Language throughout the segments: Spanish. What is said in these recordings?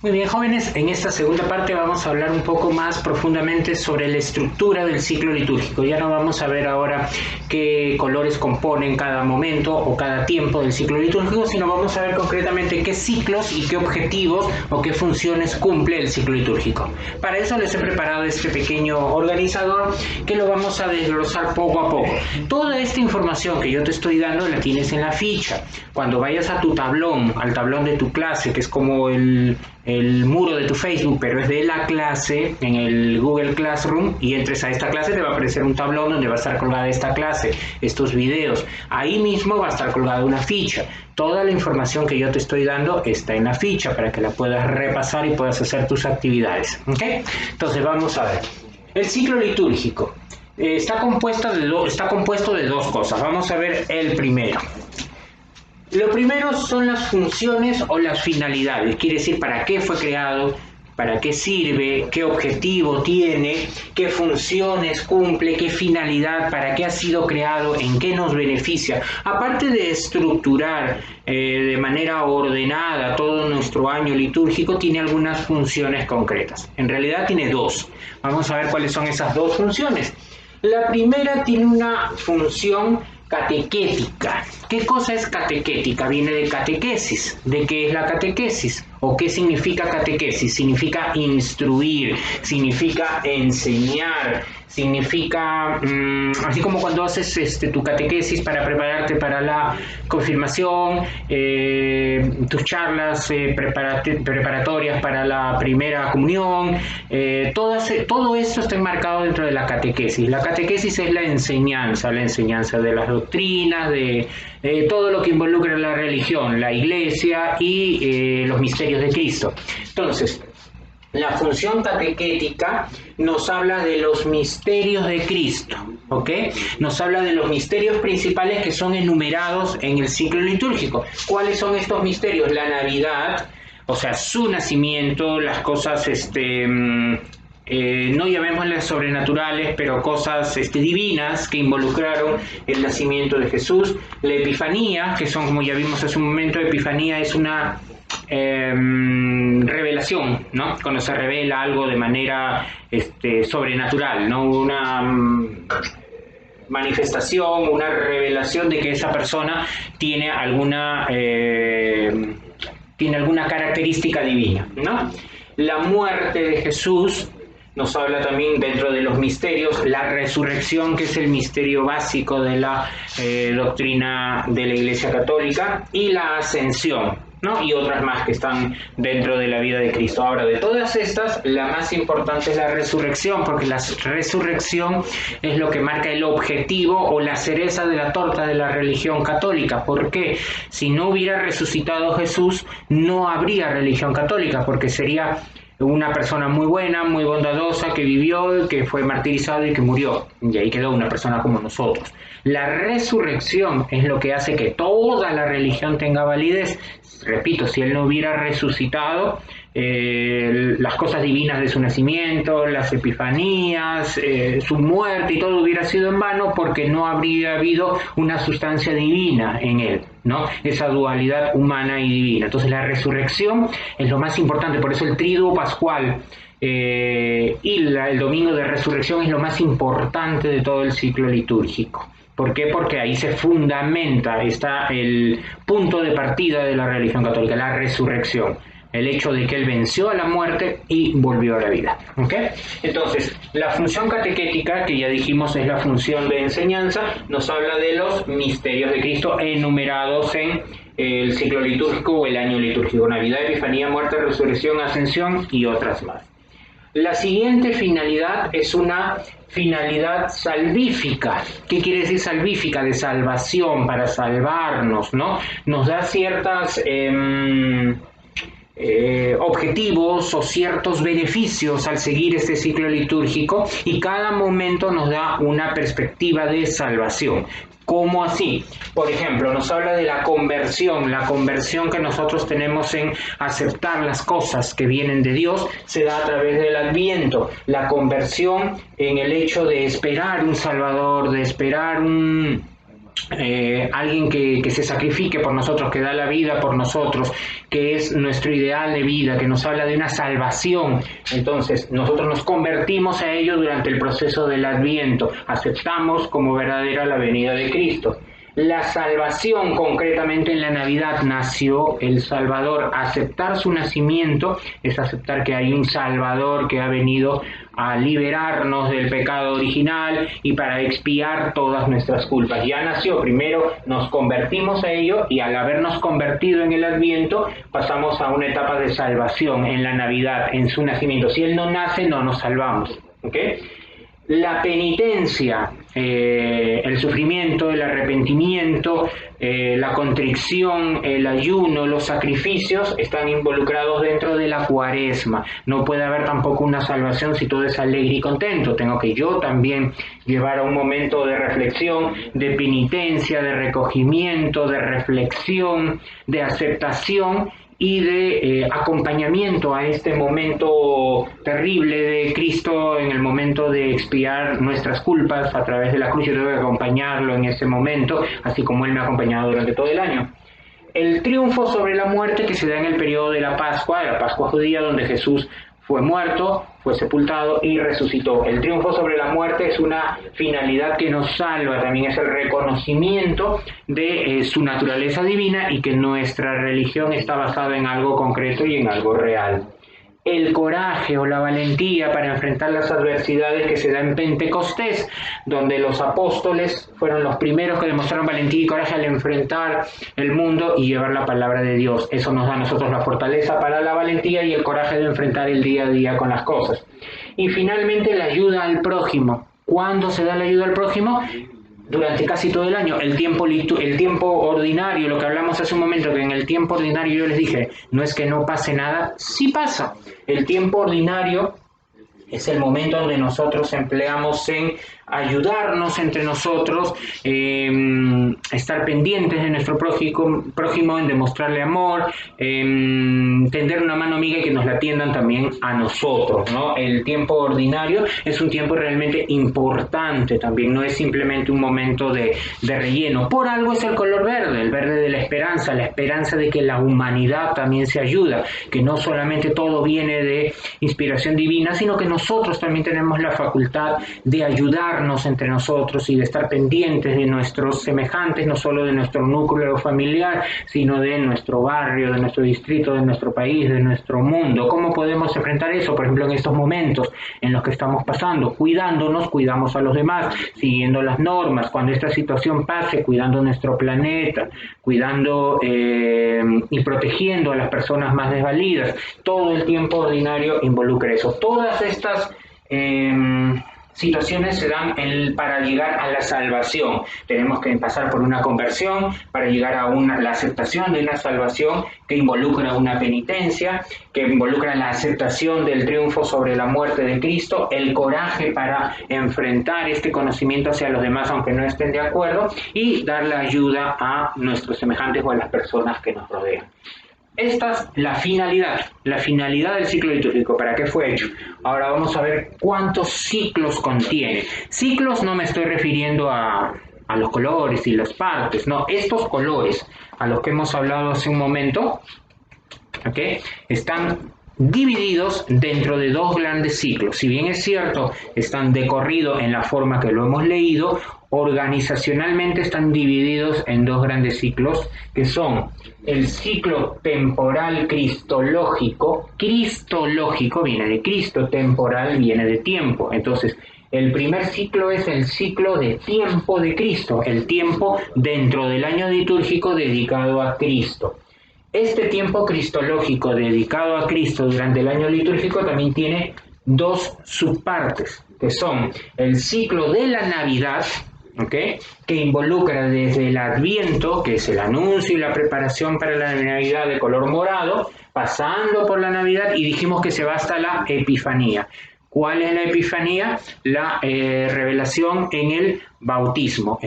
Muy bien, jóvenes, en esta segunda parte vamos a hablar un poco más profundamente sobre la estructura del ciclo litúrgico. Ya no vamos a ver ahora qué colores componen cada momento o cada tiempo del ciclo litúrgico, sino vamos a ver concretamente qué ciclos y qué objetivos o qué funciones cumple el ciclo litúrgico. Para eso les he preparado este pequeño organizador que lo vamos a desglosar poco a poco. Toda esta información que yo te estoy dando la tienes en la ficha. Cuando vayas a tu tablón, al tablón de tu clase, que es como el muro de tu Facebook, pero es de la clase, en el Google Classroom, y entres a esta clase, te va a aparecer un tablón donde va a estar colgada esta clase, estos videos. Ahí mismo va a estar colgada una ficha. Toda la información que yo te estoy dando está en la ficha para que la puedas repasar y puedas hacer tus actividades. ¿Ok? Entonces vamos a ver. El ciclo litúrgico está compuesto de dos cosas. Vamos a ver el primero. Lo primero son las funciones o las finalidades, quiere decir para qué fue creado, para qué sirve, qué objetivo tiene, qué funciones cumple, qué finalidad, para qué ha sido creado, en qué nos beneficia. Aparte de estructurar de manera ordenada todo nuestro año litúrgico, tiene algunas funciones concretas. En realidad tiene dos. Vamos a ver cuáles son esas dos funciones. La primera tiene una función catequética. ¿Qué cosa es catequética? Viene de catequesis. ¿De qué es la catequesis? ¿O qué significa catequesis? Significa instruir, significa enseñar, significa, así como cuando haces tu catequesis para prepararte para la confirmación, tus charlas preparatorias para la primera comunión, todo esto está enmarcado dentro de la catequesis. La catequesis es la enseñanza de las doctrinas, de todo lo que involucra la religión, la iglesia y los misterios de Cristo. Entonces, la función catequética nos habla de los misterios de Cristo, ¿ok? Nos habla de los misterios principales que son enumerados en el ciclo litúrgico. ¿Cuáles son estos misterios? La Navidad, o sea, su nacimiento, las cosas, no llamémoslas sobrenaturales, pero cosas divinas que involucraron el nacimiento de Jesús. La Epifanía, que son, como ya vimos hace un momento, Epifanía es una revelación, ¿no? Cuando se revela algo de manera sobrenatural, ¿no? Una manifestación, una revelación de que esa persona tiene alguna característica divina, ¿no? La muerte de Jesús nos habla también dentro de los misterios, la resurrección, que es el misterio básico de la doctrina de la Iglesia Católica, y la ascensión, ¿no? Y otras más que están dentro de la vida de Cristo. Ahora, de todas estas, la más importante es la resurrección, porque la resurrección es lo que marca el objetivo o la cereza de la torta de la religión católica. ¿Por qué? Si no hubiera resucitado Jesús, no habría religión católica, porque sería una persona muy buena, muy bondadosa, que vivió, que fue martirizado y que murió. Y ahí quedó una persona como nosotros. La resurrección es lo que hace que toda la religión tenga validez. Repito, si él no hubiera resucitado, las cosas divinas de su nacimiento, las epifanías, su muerte y todo hubiera sido en vano, porque no habría habido una sustancia divina en él, ¿no? Esa dualidad humana y divina. Entonces la resurrección es lo más importante, por eso el Triduo Pascual el Domingo de Resurrección es lo más importante de todo el ciclo litúrgico. ¿Por qué? Porque ahí se fundamenta, está el punto de partida de la religión católica, la resurrección. El hecho de que él venció a la muerte y volvió a la vida. ¿Ok? Entonces, la función catequética, que ya dijimos es la función de enseñanza, nos habla de los misterios de Cristo enumerados en el ciclo litúrgico o el año litúrgico: Navidad, Epifanía, muerte, resurrección, ascensión y otras más. La siguiente finalidad es una finalidad salvífica. ¿Qué quiere decir salvífica? De salvación, para salvarnos, ¿no? Nos da ciertas objetivos o ciertos beneficios al seguir este ciclo litúrgico, y cada momento nos da una perspectiva de salvación. ¿Cómo así? Por ejemplo, nos habla de la conversión que nosotros tenemos en aceptar las cosas que vienen de Dios, se da a través del Adviento. La conversión en el hecho de esperar un Salvador, de esperar un alguien que se sacrifique por nosotros, que da la vida por nosotros, que es nuestro ideal de vida, que nos habla de una salvación. Entonces nosotros nos convertimos a ello durante el proceso del Adviento, aceptamos como verdadera la venida de Cristo. La salvación, concretamente en la Navidad, nació el Salvador. Aceptar su nacimiento es aceptar que hay un Salvador que ha venido a liberarnos del pecado original y para expiar todas nuestras culpas. Ya nació, primero nos convertimos a ello y al habernos convertido en el Adviento pasamos a una etapa de salvación en la Navidad, en su nacimiento. Si Él no nace, no nos salvamos. ¿Okay? La penitencia, el sufrimiento, el arrepentimiento, la contrición, el ayuno, los sacrificios están involucrados dentro de la Cuaresma. No puede haber tampoco una salvación si todo es alegre y contento. Tengo que yo también llevar a un momento de reflexión, de penitencia, de recogimiento, de reflexión, de aceptación y de acompañamiento a este momento terrible de Cristo en el momento de expiar nuestras culpas a través de la cruz. Yo tengo que acompañarlo en ese momento, así como Él me ha acompañado durante todo el año. El triunfo sobre la muerte que se da en el periodo de la Pascua judía, donde Jesús fue muerto, fue sepultado y resucitó. El triunfo sobre la muerte es una finalidad que nos salva, también es el reconocimiento de su naturaleza divina y que nuestra religión está basada en algo concreto y en algo real. El coraje o la valentía para enfrentar las adversidades que se da en Pentecostés, donde los apóstoles fueron los primeros que demostraron valentía y coraje al enfrentar el mundo y llevar la palabra de Dios. Eso nos da a nosotros la fortaleza para la valentía y el coraje de enfrentar el día a día con las cosas. Y finalmente la ayuda al prójimo. ¿Cuándo se da la ayuda al prójimo? Durante casi todo el año. El tiempo ordinario, lo que hablamos hace un momento, que en el tiempo ordinario yo les dije, no es que no pase nada, sí pasa. El tiempo ordinario es el momento donde nosotros empleamos en ayudarnos entre nosotros, estar pendientes de nuestro prójimo, en demostrarle amor, tender una mano amiga y que nos la tiendan también a nosotros, ¿no? El tiempo ordinario es un tiempo realmente importante también, no es simplemente un momento de relleno. Por algo es el color verde, el verde de la esperanza de que la humanidad también se ayuda, que no solamente todo viene de inspiración divina, sino que nosotros también tenemos la facultad de ayudarnos entre nosotros y de estar pendientes de nuestros semejantes, no solo de nuestro núcleo familiar, sino de nuestro barrio, de nuestro distrito, de nuestro país, de nuestro mundo. ¿Cómo podemos enfrentar eso? Por ejemplo, en estos momentos en los que estamos pasando, cuidándonos, cuidamos a los demás, siguiendo las normas. Cuando esta situación pase, cuidando nuestro planeta, cuidando y protegiendo a las personas más desvalidas. Todo el tiempo ordinario involucra eso. Todas estas situaciones se dan para llegar a la salvación. Tenemos que pasar por una conversión para llegar a la aceptación de una salvación que involucra una penitencia, que involucra la aceptación del triunfo sobre la muerte de Cristo, el coraje para enfrentar este conocimiento hacia los demás aunque no estén de acuerdo y dar la ayuda a nuestros semejantes o a las personas que nos rodean. Esta es la finalidad del ciclo litúrgico. ¿Para qué fue hecho? Ahora vamos a ver cuántos ciclos contiene. Ciclos no me estoy refiriendo a los colores y las partes, no, estos colores a los que hemos hablado hace un momento, ¿okay? Están divididos dentro de dos grandes ciclos. Si bien es cierto, están de corrido en la forma que lo hemos leído, organizacionalmente están divididos en dos grandes ciclos, que son el ciclo temporal cristológico. Cristológico viene de Cristo, temporal viene de tiempo. Entonces, el primer ciclo es el ciclo de tiempo de Cristo, el tiempo dentro del año litúrgico dedicado a Cristo. Este tiempo cristológico dedicado a Cristo durante el año litúrgico también tiene dos subpartes, que son el ciclo de la Navidad, ¿okay?, que involucra desde el Adviento, que es el anuncio y la preparación para la Navidad de color morado, pasando por la Navidad y dijimos que se va hasta la Epifanía. ¿Cuál es la Epifanía? La revelación en el bautismo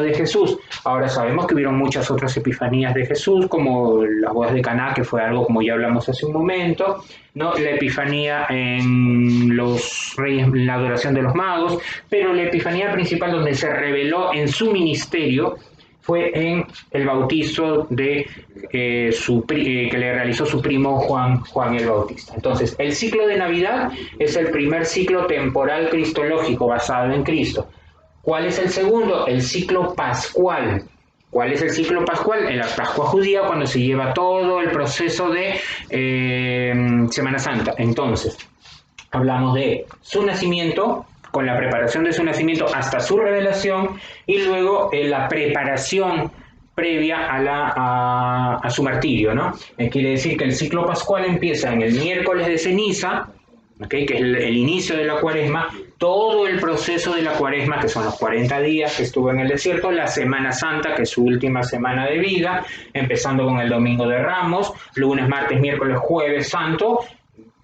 de Jesús. Ahora sabemos que hubieron muchas otras epifanías de Jesús, como las bodas de Caná, que fue algo como ya hablamos hace un momento, ¿no? La Epifanía en los reyes, en la adoración de los magos, pero la Epifanía principal donde se reveló en su ministerio fue en el bautizo de que le realizó su primo Juan el Bautista. Entonces, el ciclo de Navidad es el primer ciclo temporal cristológico basado en Cristo. ¿Cuál es el segundo? El ciclo pascual. ¿Cuál es el ciclo pascual? En la Pascua judía, cuando se lleva todo el proceso de Semana Santa. Entonces, hablamos de su nacimiento, con la preparación de su nacimiento hasta su revelación, y luego la preparación previa a su martirio, ¿no? Quiere decir que el ciclo pascual empieza en el miércoles de ceniza, ¿okay? Que es el inicio de la cuaresma, todo el proceso de la cuaresma, que son los 40 días que estuvo en el desierto, la Semana Santa, que es su última semana de vida, empezando con el Domingo de Ramos, lunes, martes, miércoles, jueves santo,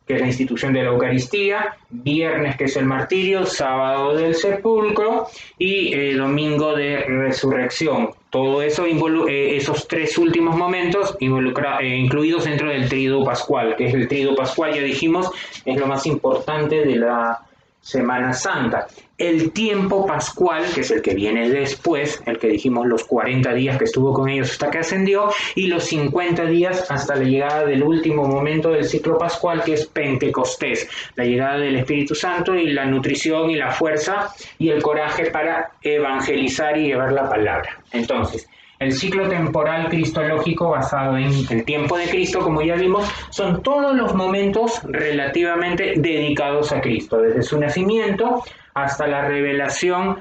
que es la institución de la Eucaristía, viernes, que es el martirio, sábado del sepulcro y domingo de resurrección. Todo eso, esos tres últimos momentos incluidos dentro del Tríodo Pascual, que es el Tríodo Pascual, ya dijimos, es lo más importante de la Semana Santa. El tiempo pascual, que es el que viene después, el que dijimos los 40 días que estuvo con ellos hasta que ascendió, y los 50 días hasta la llegada del último momento del ciclo pascual, que es Pentecostés, la llegada del Espíritu Santo y la nutrición y la fuerza y el coraje para evangelizar y llevar la palabra. Entonces, el ciclo temporal cristológico basado en el tiempo de Cristo, como ya vimos, son todos los momentos relativamente dedicados a Cristo, desde su nacimiento hasta la revelación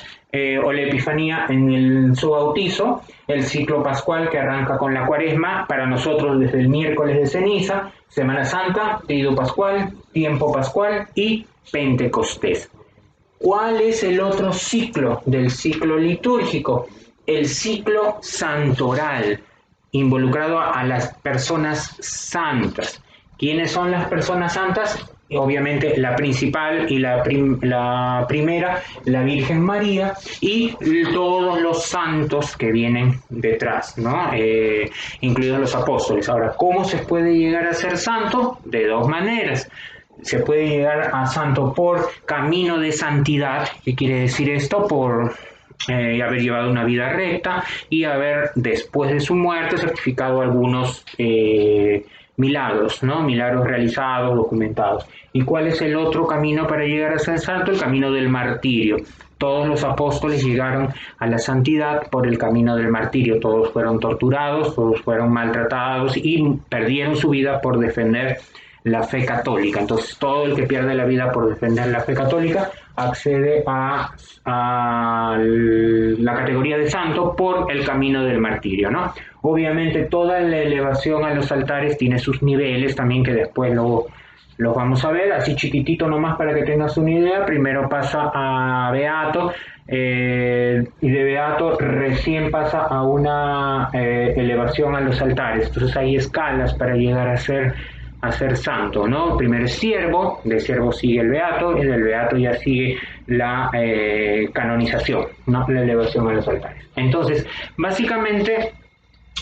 o la Epifanía en su bautizo, el ciclo pascual que arranca con la cuaresma, para nosotros desde el miércoles de ceniza, Semana Santa, Tríodo Pascual, tiempo pascual y Pentecostés. ¿Cuál es el otro ciclo del ciclo litúrgico? El ciclo santoral, involucrado a las personas santas. ¿Quiénes son las personas santas? Obviamente la principal y la primera, la Virgen María, y todos los santos que vienen detrás, ¿no? Incluidos los apóstoles. Ahora, ¿cómo se puede llegar a ser santo? De dos maneras. Se puede llegar a santo por camino de santidad. ¿Qué quiere decir esto? Por haber llevado una vida recta y haber, después de su muerte, certificado algunos milagros, ¿no? Milagros realizados, documentados. ¿Y cuál es el otro camino para llegar a ser santo? El camino del martirio. Todos los apóstoles llegaron a la santidad por el camino del martirio. Todos fueron torturados, todos fueron maltratados y perdieron su vida por defender la fe católica. Entonces, todo el que pierde la vida por defender la fe católica accede a la categoría de santo por el camino del martirio, ¿no? Obviamente, toda la elevación a los altares tiene sus niveles también, que después los vamos a ver, así chiquitito nomás para que tengas una idea. Primero pasa a Beato, y de Beato recién pasa a una elevación a los altares. Entonces hay escalas para llegar a ser santo, ¿no? Primero es siervo, del siervo sigue el beato, y del beato ya sigue la canonización, ¿no? La elevación a los altares. Entonces, básicamente,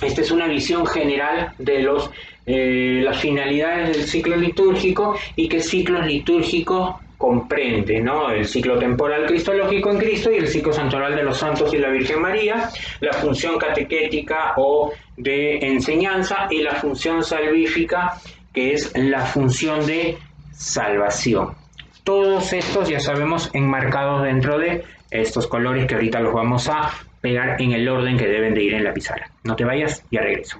esta es una visión general de las finalidades del ciclo litúrgico y qué ciclos litúrgicos comprende, ¿no? El ciclo temporal cristológico en Cristo y el ciclo santoral de los santos y la Virgen María, la función catequética o de enseñanza y la función salvífica, que es la función de salvación. Todos estos, ya sabemos, enmarcados dentro de estos colores que ahorita los vamos a pegar en el orden que deben de ir en la pizarra. No te vayas, ya regreso.